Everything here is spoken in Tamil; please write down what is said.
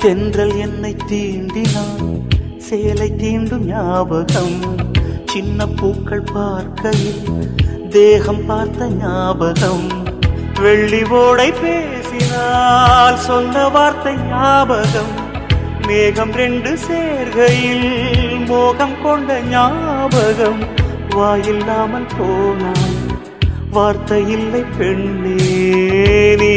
தென்றல் என்னை தீண்டினான் சேலை தீண்டும் ஞாபகம் சின்ன பூக்கள் பார்க்கையில் தேகம் பார்த்த ஞாபகம் வெள்ளி ஓடை பேசினால் சொன்ன வார்த்தை ஞாபகம் மேகம் ரெண்டு சேர்கையில் மோகம் கொண்ட ஞாபகம் வாயில்லாமல் போனாய் வார்த்தை இல்லை பெண்ணே நீ